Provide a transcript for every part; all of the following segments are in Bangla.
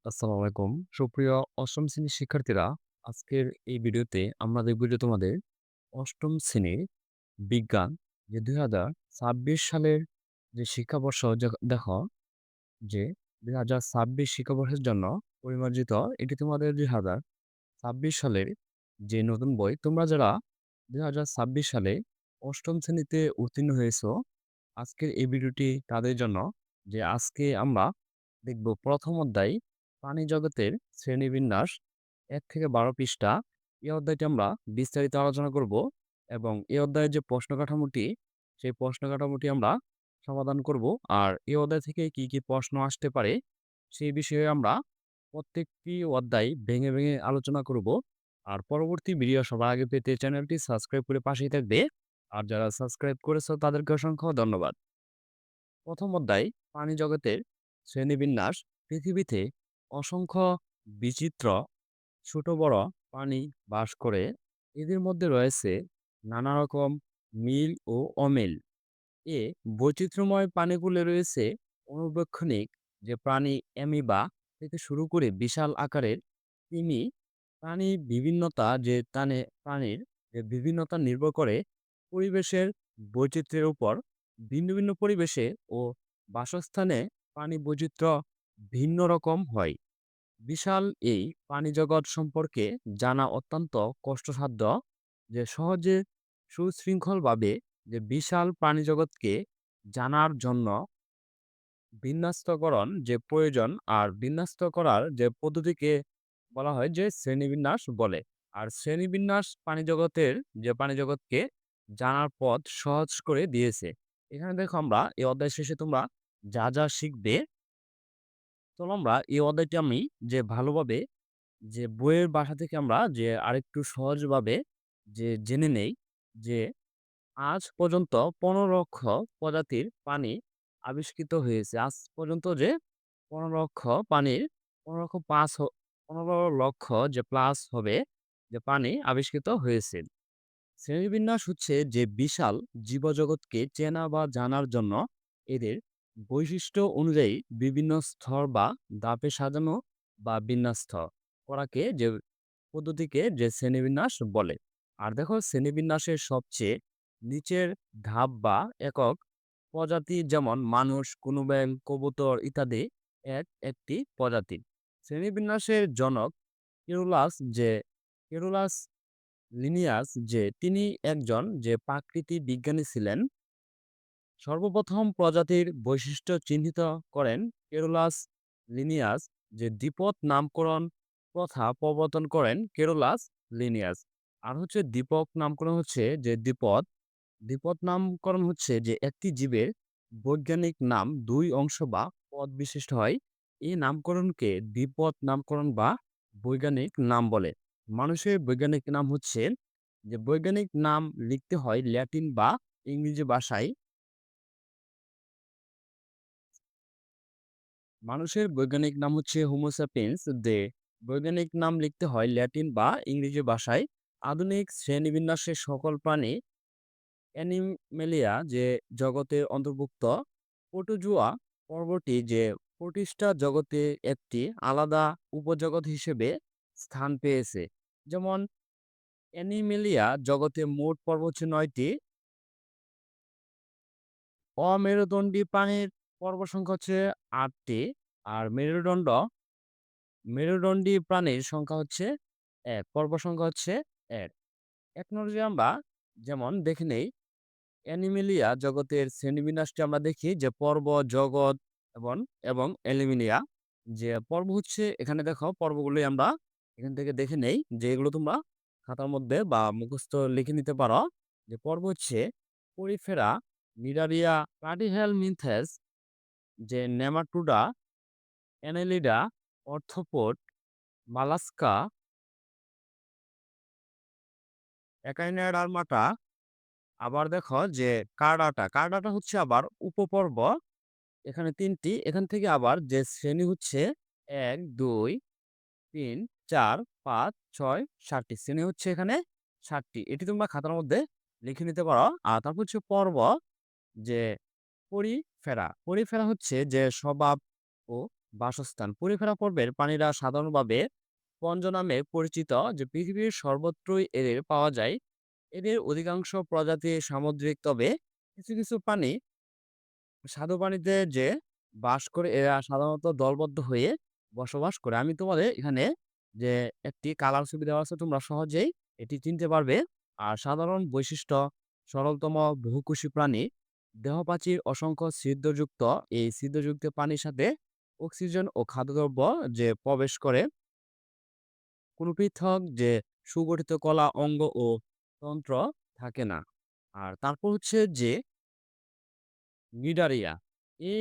আসসালামু আলাইকুম। সুপ্রিয় অষ্টম শ্রেণীর শিক্ষার্থীরা, আজকের এই ভিডিওতে আমরা দেখব যে তোমাদের অষ্টম শ্রেণীর বিজ্ঞান যে ২০২৬ সালের যে শিক্ষাবর্ষ দেখো যে ২০২৬ শিক্ষাবর্ষের জন্য পরিমার্জিত এটি তোমাদের ২০২৬ সালের যে নতুন বই তোমরা যারা ২০২৬ সালে অষ্টম শ্রেণীতে উত্তীর্ণ হয়েছো, আজকের এই ভিডিওটি তাদের জন্য। যে আজকে আমরা দেখব প্রথম অধ্যায় প্রাণী জগতের শ্রেণীবিন্যাস ১ থেকে ১২ পৃষ্ঠা। এই অধ্যায়টি আমরা বিস্তারিত আলোচনা করব এবং এই অধ্যায়ের যে প্রশ্ন কাঠামোটি, সেই প্রশ্ন কাঠামোটি আমরা সমাধান করব। আর এই অধ্যায় থেকে কি, কি প্রশ্ন আসতে পারে সেই বিষয়ে আমরা প্রত্যেকটি অধ্যায় ভেঙে, ভেঙে আলোচনা করব। আর পরবর্তী ভিডিও সবার আগে পেতে চ্যানেলটি সাবস্ক্রাইব করে পাশেই থাকবে। আর যারা সাবস্ক্রাইব করেছো তাদেরকে অসংখ্য ধন্যবাদ। প্রথম অধ্যায় প্রাণী জগতের শ্রেণীবিন্যাস। পৃথিবীতে অসংখ্য বিচিত্র ছোট বড় প্রাণী বাস করে। এদের মধ্যে রয়েছে নানা রকম মিল ও অমিল। এ বৈচিত্র্যময় প্রাণীগুলো রয়েছে অনুবক্ষণিক যে প্রাণী অ্যামিবা থেকে শুরু করে বিশাল আকারের তিমি। প্রাণীর যে বিভিন্নতা নির্ভর করে পরিবেশের বৈচিত্র্যের উপর। ভিন্ন ভিন্ন পরিবেশে ও বাসস্থানে প্রাণী বৈচিত্র্য ভিন্ন রকম হয়। বিশাল এই প্রাণীজগৎ সম্পর্কে জানা অত্যন্ত কষ্টসাধ্য। যে সহজে সুশৃঙ্খলভাবে যে বিশাল প্রাণীজগৎকে জানার জন্য বিন্যস্তকরণ যে প্রয়োজন, আর বিন্যস্ত করার যে পদ্ধতিকে বলা হয় যে শ্রেণীবিন্যাস বলে। আর শ্রেণীবিন্যাস প্রাণীজগতের যে প্রাণীজগৎকে জানার পথ সহজ করে দিয়েছে। এখানে দেখো আমরা এই অধ্যায় শেষে তোমরা যা যা শিখবে, চলো আমরা এই অধ্যায়টি আমি যে ভালোভাবে যে বইয়ের ভাষা থেকে আমরা যে আরেকটু সহজভাবে যে জেনে নেই। যে আজ পর্যন্ত ১৫ লক্ষ প্রজাতির প্রাণী আবিষ্কৃত হয়েছে। আজ পর্যন্ত যে ১৫ লক্ষ প্রাণীর ১৫ লক্ষ পাঁচ হ ১৫ লক্ষ যে প্লাস হবে যে প্রাণী আবিষ্কৃত হয়েছে। শ্রেণীবিন্যাস হচ্ছে যে বিশাল জীবজগৎকে চেনা বা জানার জন্য এদের বৈশিষ্ট্য অনুযায়ী বিভিন্ন স্তর বা ধাপে সাজানো বা বিন্যস্ত করাকে যে পদ্ধতিকে যে শ্রেণীবিন্যাস বলে। আর দেখো শ্রেণীবিন্যাসের সবচেয়ে নিচের ধাপ বা একক প্রজাতি যেমন মানুষ, কোনো ব্যাঙ, কবুতর ইত্যাদি একটি প্রজাতি। শ্রেণীবিন্যাসের জনক কেরুলাস লিনিয়াস, যে তিনি একজন যে প্রাকৃতিক বিজ্ঞানী ছিলেন। সর্বপ্রথম প্রজাতির বৈশিষ্ট্য চিহ্নিত করেন কেরুলাস লিনিয়াস। যে দ্বিপদ নামকরণ প্রথা প্রবর্তন করেন কেরুলাস লিনিয়াস। আর হচ্ছে দ্বীপক নামকরণ হচ্ছে যে দ্বিপদ নামকরণ হচ্ছে যে একটি জীবের বৈজ্ঞানিক নাম দুই অংশ বা পদ বিশিষ্ট হয়। এই নামকরণকে দ্বিপদ নামকরণ বা বৈজ্ঞানিক নাম বলে। মানুষের বৈজ্ঞানিক নাম হচ্ছে যে বৈজ্ঞানিক নাম লিখতে হয় ল্যাটিন বা ইংরেজি ভাষায়। মানুষের বৈজ্ঞানিক নাম হচ্ছে হোমো স্যাপিয়েন্স। বৈজ্ঞানিক নাম লিখতে হয় ল্যাটিন বা ইংরেজি ভাষায়। আধুনিক শ্রেণীবিন্যাসের সকল প্রাণী অ্যানিমেলিয়া যে জগতের অন্তর্ভুক্ত। প্রোটোজোয়া পর্বটি যে প্রোটিস্টা জগতে একটি আলাদা উপজগৎ হিসেবে স্থান পেয়েছে। যেমন অ্যানিমেলিয়া জগতে মোট পর্ব হচ্ছে ৯টি। অমেরুদণ্ডী প্রাণীর পর্ব সংখ্যা হচ্ছে ৮টি। আর মেরুদণ্ডী প্রাণীর সংখ্যা হচ্ছে ১, পর্ব সংখ্যা হচ্ছে ১। এখন যদি আমরা যেমন দেখে নেই অ্যানিমেলিয়া জগতের শ্রেণীবিন্যাসটি আমরা দেখি যে পর্ব, জগৎ এবং এবং অ্যানিমেলিয়া যে পর্ব হচ্ছে। এখানে দেখো পর্বগুলোই আমরা এখান থেকে দেখে নেই, যে এগুলো তোমরা খাতার মধ্যে বা মুখস্থ লিখে নিতে পারো। যে পর্ব হচ্ছে পরিফেরা, নিডারিয়া, প্লাটিহেলমিনথেস, যে নেমাটোডা, অ্যানেলিডা, অর্থোপড, মালাস্কা, একাইনেডার্মাটা। আবার দেখো যে কার্ডাটা হচ্ছে আবার উপপর্ব। এখানে ৩টি। এখান থেকে আবার যে শ্রেণী হচ্ছে ১, ২, ৩, ৪, ৫, ৬, ৭টি শ্রেণী হচ্ছে এখানে ৭টি। এটি তোমরা খাতার মধ্যে লিখে নিতে পারো। আর তারপর হচ্ছে পর্ব, যে পরিফেরা হচ্ছে যে স্বভাব ও বাসস্থান। পরিফেরা পর্বের প্রাণীরা সাধারণভাবে পঞ্জ নামে পরিচিত, যে পৃথিবীর সর্বত্রই এদের পাওয়া যায়। এদের অধিকাংশ প্রজাতি সামুদ্রিক, তবে কিছু কিছু প্রাণী স্বাদু পানিতে যে বাস করে, এরা সাধারণত দলবদ্ধ হয়ে বসবাস করে। আমি তোমাদের এখানে যে একটি কালার ছবি দেওয়া আছে, তোমরা সহজেই এটি চিনতে পারবে। আর সাধারণ বৈশিষ্ট্য: সরলতম বহুকোষী প্রাণী, দেহপ্রাচীর অসংখ্য ছিদ্রযুক্ত। এই ছিদ্রযুক্ত পানির সাথে অক্সিজেন ও খাদ্যদ্রব্য যে প্রবেশ করে। কোনো পৃথক যে সুগঠিত কলা অঙ্গ ও তন্ত্র থাকে না। আর তারপর হচ্ছে যে নিডারিয়া। এ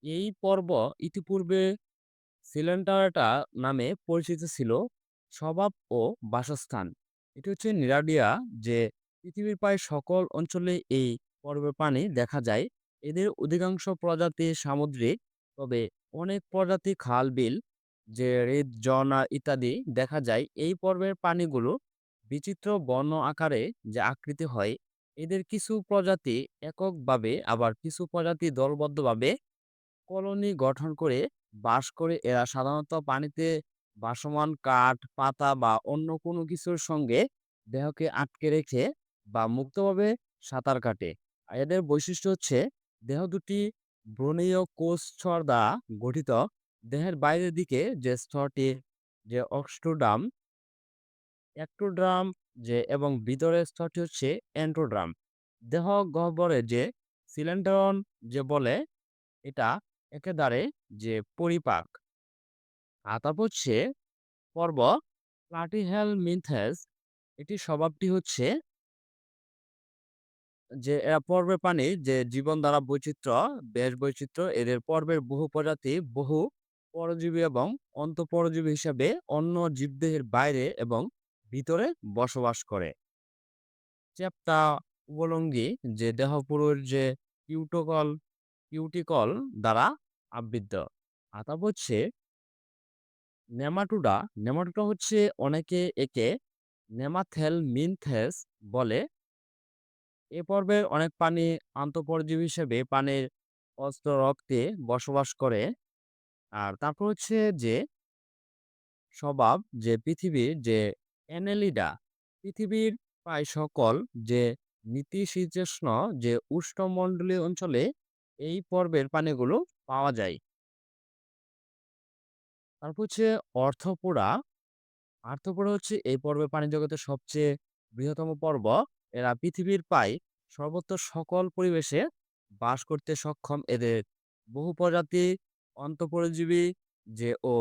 এই পর্ব ইতিপূর্বে সিলেন্ডারটা নামে পরিচিত ছিল। স্বভাব ও বাসস্থান: এটি হচ্ছে নিরাডিয়া, যে পৃথিবীর প্রায় সকল অঞ্চলে এই পর্বের প্রাণী দেখা যায়। এদের অধিকাংশ প্রজাতি সামুদ্রিক, তবে অনেক প্রজাতি খাল বিল, যে হ্রদ ঝর্ণা ইত্যাদি দেখা যায়। এই পর্বের প্রাণীগুলো বিচিত্র বর্ণ আকারে যে আকৃতি হয়। এদের কিছু প্রজাতি এককভাবে, আবার কিছু প্রজাতি দলবদ্ধভাবে কলোনি গঠন করে বাস করে। এরা সাধারণত পানিতে ভাসমান কাঠ, পাতা বা অন্য কোনো কিছুর সঙ্গে দেহকে আটকে রেখে বা মুক্তভাবে সাঁতার কাটে। আর এদের বৈশিষ্ট্য হচ্ছে দেহ দুটি ব্রোনীয় কোষ স্তর দ্বারা গঠিত। দেহের বাইরের দিকে যে স্তরটি যে অক্সটোডাম, একটোড্রাম, যে এবং ভিতরের স্তরটি হচ্ছে এন্ডোড্রাম। দেহ গহ্বরে যে সিলিন্ডারন যে বলে, এটা একেবারে যে পরিপাক। আর তারপর হচ্ছে পর্ব প্লাটিহেলমিনথেস। এটির স্বভাবটি হচ্ছে যে এরা পর্বের প্রাণী, যে জীবন দ্বারা বৈচিত্র্য, বেশ বৈচিত্র্য। এদের পর্বের বহু প্রজাতি বহু পরজীবী এবং অন্তঃপরজীবী হিসাবে অন্য জীবদেহের বাইরে এবং ভিতরে বসবাস করে। চ্যাপ্টা উপলঙ্গি, যে দেহপুরুষ যে কিউটোকল কিউটিকল দ্বারা আবৃত। আর তারপর হচ্ছে নেমাটোডা। নেমাটোডা হচ্ছে অনেকে একে নেমাথেলমিনথেস বলে। এ পর্বের অনেক প্রাণী আন্তঃপরজীবী হিসেবে পানির অস্ত রক্তে বসবাস করে। আর তারপর হচ্ছে যে স্বভাব, যে পৃথিবীর যে অ্যানেলিডা। পৃথিবীর প্রায় সকল যে নাতিশীতোষ্ণ যে উষ্ণমণ্ডলীয় অঞ্চলে এই পর্বের প্রাণীগুলো পাওয়া যায়। তারপর হচ্ছে অর্থোপোডা। আর্থ্রোপোডা হচ্ছে এই পর্বের প্রাণীজগতের সবচেয়ে বৃহত্তম পর্ব। এরা পৃথিবীর প্রায় সর্বত্র সকল পরিবেশে বাস করতে সক্ষম। এদের বহু প্রজাতি অন্তঃপরজীবী যে ও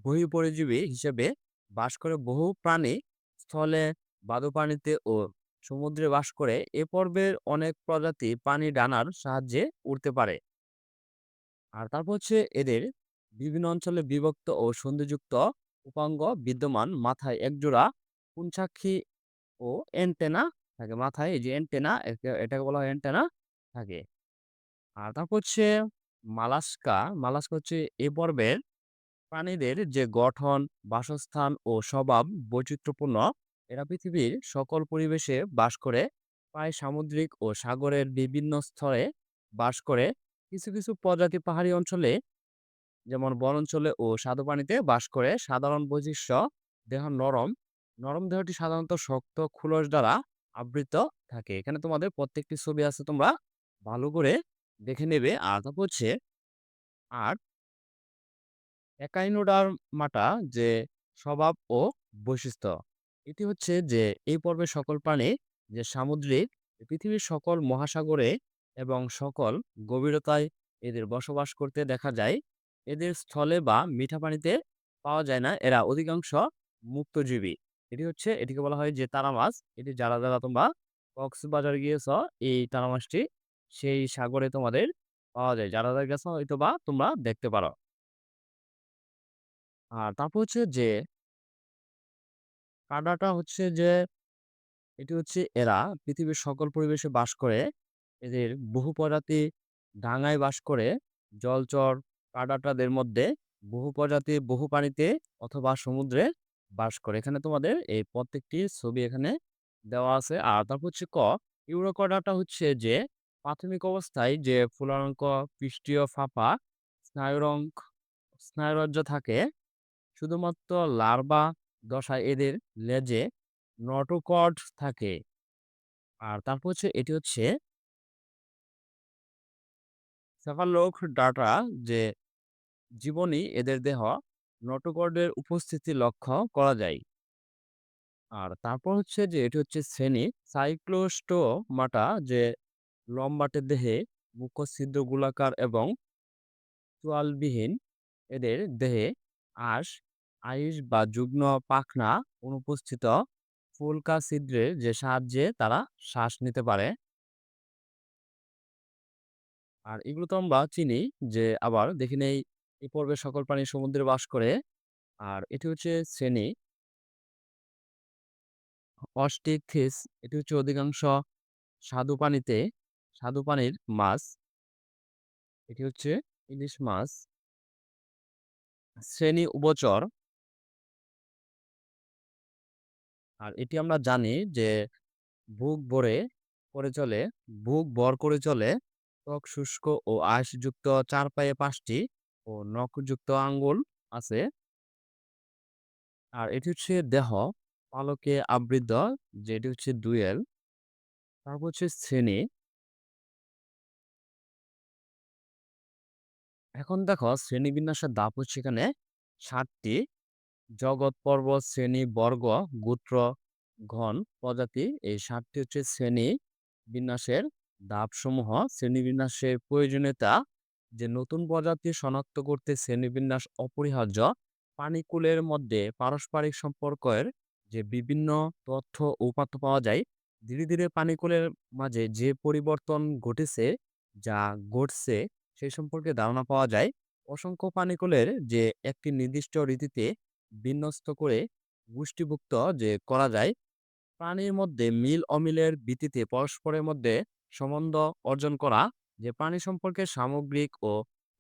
বহিঃপরজীবী হিসেবে বাস করে। বহু প্রাণী স্থলে, বাদুপানিতে ও সমুদ্রে বাস করে। এ পর্বের অনেক প্রজাতি পানি ডানার সাহায্যে উড়তে পারে। আর তারপর হচ্ছে এদের বিভিন্ন অঞ্চলে বিভক্ত ও সন্ধিযুক্ত উপাঙ্গ বিদ্যমান। মাথায় একজোড়া পুঞ্চাক্ষী ও অ্যান্টেনা থাকে। মাথায় এই যে অ্যান্টেনা, এটাকে বলা হয় অ্যান্টেনা থাকে। আর তারপর হচ্ছে মালাস্কা। মালাস্কা হচ্ছে এ পর্বের প্রাণীদের যে গঠন, বাসস্থান ও স্বভাব বৈচিত্র্যপূর্ণ। এরা পৃথিবীর সকল পরিবেশে বাস করে। প্রায় সামুদ্রিক ও সাগরের বিভিন্ন স্তরে বাস করে। কিছু কিছু প্রজাতি পাহাড়ি অঞ্চলে, যেমন বনাঞ্চলে ও স্বাদু পানিতে বাস করে। সাধারণ বৈশিষ্ট্য: দেহ নরম। নরম দেহটি সাধারণত শক্ত খোলস দ্বারা আবৃত থাকে। এখানে তোমাদের প্রত্যেকটি ছবি আছে, তোমরা ভালো করে দেখে নেবে। আর তারপর হচ্ছে আর একাইনোডার্মাটা, যে স্বভাব ও বৈশিষ্ট্য। এটি হচ্ছে যে এই পর্বের সকল প্রাণী যে সামুদ্রিক, পৃথিবীর সকল মহাসাগরে এবং সকল গভীরতায় এদের বসবাস করতে দেখা যায়। এদের স্থলে বা মিঠা পানিতে পাওয়া যায় না। এরা অধিকাংশ মুক্তজীবী। এটিকে বলা হয় যে তারা মাছ। এটি যারা যারা তোমরা কক্সবাজার গিয়েছ, এই তারা মাছটি সেই সাগরে তোমাদের পাওয়া যায়। যারা যারা গেছো হয়তো বা তোমরা দেখতে পারো। আর তারপর হচ্ছে যে কাঁটাটা হচ্ছে যে এটি হচ্ছে এরা পৃথিবীর সকল পরিবেশে বাস করে। এদের বহু প্রজাতি ডাঙায় বাস করে। জলচর কাঁটাটাদের মধ্যে বহু প্রজাতি বহু পানিতে অথবা সমুদ্রে বাস করে। এখানে তোমাদের এই প্রত্যেকটি ছবি এখানে দেওয়া আছে। আর তারপর হচ্ছে ইউরোকডাটা হচ্ছে যে প্রাথমিক অবস্থায় যে ফুলাঙ্ক, পৃষ্ঠীয় ফাঁপা, স্নায়ুরঙ্ক স্নায়ুরজ্জ থাকে। শুধুমাত্র লার্ভা দশায় এদের লেজে নটোকর্ড থাকে। আর তারপর হচ্ছে এটি হচ্ছে সেফালোডাটা যে জীবনী এদের দেহ নটোকর্ডের উপস্থিতি লক্ষ্য করা যায়। আর তারপর হচ্ছে যে এটি হচ্ছে শ্রেণী সাইক্লোস্টোমাটা যে লম্বাটে দেহে মুখ্য ছিদ্র গোলাকার এবং চোয়ালবিহীন। এদের দেহে আঁশ, আইস বা যুগ্ম পাখনা অনুপস্থিত ফুলকা ছিদ্রের যে সাহায্যে তারা শ্বাস নিতে পারে। আর এগুলো তো আমরা চিনি যে আবার দেখি নেই এই পর্বের সকল প্রাণী সমুদ্রে বাস করে। আর এটি হচ্ছে শ্রেণী অস্টিকথিস। এটি হচ্ছে অধিকাংশ স্বাদু পানিতে স্বাদু পানির মাছ। এটি হচ্ছে ইলিশ মাছ। শ্রেণী উভচর। আর এটি আমরা জানি যে বুক ভরে করে চলে, বুক ভর করে চলে। ত্বক শুষ্ক ও আঁশযুক্ত ৪ পায়ে ৫ টি ও নখযুক্ত আঙ্গুল আছে। আর এটি হচ্ছে দেহ পালকে আবৃত, যেটি হচ্ছে ডুয়েল। তারপর হচ্ছে শ্রেণী। এখন দেখো শ্রেণীবিন্যাসের ধাপ হচ্ছে এখানে ৭ টি। জগৎ, পর্বত, শ্রেণী, বর্গ, গোত্র, ঘন, প্রজাতি, এই ৭ টি হচ্ছে শ্রেণী বিন্যাসের ধাপসমূহ। শ্রেণীবিন্যাসের প্রয়োজনীয়তা যে নতুন প্রজাতি শনাক্ত করতে শ্রেণীবিন্যাস অপরিহার্য। প্রাণীকুলের মধ্যে পারস্পরিক সম্পর্কের যে বিভিন্ন তথ্য ও উপাত্ত পাওয়া যায়। ধীরে ধীরে প্রাণীকুলের মাঝে যে পরিবর্তন ঘটেছে, যা ঘটছে সেই সম্পর্কে ধারণা পাওয়া যায়। অসংখ্য প্রাণীকুলের যে একটি নির্দিষ্ট রীতিতে বিন্যস্ত করে গোষ্ঠীভুক্ত যে করা যায়। প্রাণীর মধ্যে মিল অমিলের ভিত্তিতে পরস্পরের মধ্যে সম্বন্ধ অর্জন করা, যে প্রাণী সম্পর্কে সামগ্রিক ও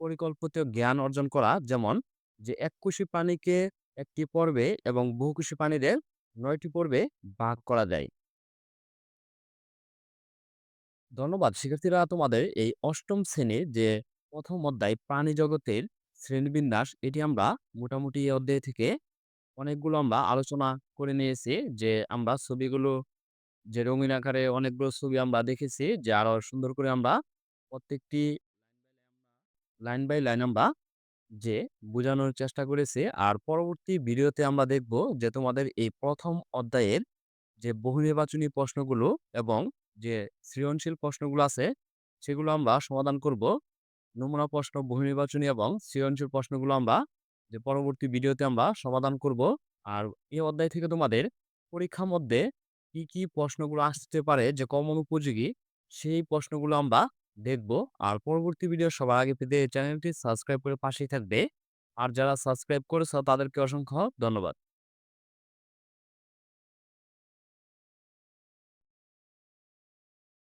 পরিকল্পিত জ্ঞান অর্জন করা, যেমন যে এককোষী প্রাণীকে একটি পর্বে এবং বহুকোষী প্রাণীদের ৯টি পর্বে ভাগ করা যায়। ধন্যবাদ শিক্ষার্থীরা, তোমাদের এই অষ্টম শ্রেণীর যে প্রথম অধ্যায় প্রাণী জগতের শ্রেণীবিন্যাস, এটি আমরা মোটামুটি এই অধ্যায় থেকে অনেকগুলো আমরা আলোচনা করে নিয়েছি। যে আমরা ছবিগুলো যে রঙিন আকারে অনেকগুলো ছবি আমরা দেখেছি, যে আরো সুন্দর করে আমরা প্রত্যেকটি লাইন বাই লাইন আমরা যে বোঝানোর চেষ্টা করেছি। আর পরবর্তী ভিডিওতে আমরা দেখব যে তোমাদের এই প্রথম অধ্যায়ের যে বহুনির্বাচনী প্রশ্নগুলো এবং যে সৃজনশীল প্রশ্নগুলো আছে সেগুলো আমরা সমাধান করব। নমুনা প্রশ্ন, বহুনির্বাচনী এবং সৃজনশীল প্রশ্নগুলো আমরা যে পরবর্তী ভিডিওতে আমরা সমাধান করব। আর এই অধ্যায় থেকে তোমাদের পরীক্ষার মধ্যে কি কি প্রশ্নগুলো আসতে পারে যে কমন উপযোগী, সেই প্রশ্নগুলো আমরা দেখব। আর পরবর্তী ভিডিও সবার আগে পেতে চ্যানেলটি সাবস্ক্রাইব করে পাশেই থাকবে। আর যারা সাবস্ক্রাইব করেছো তাদেরকে অসংখ্য ধন্যবাদ।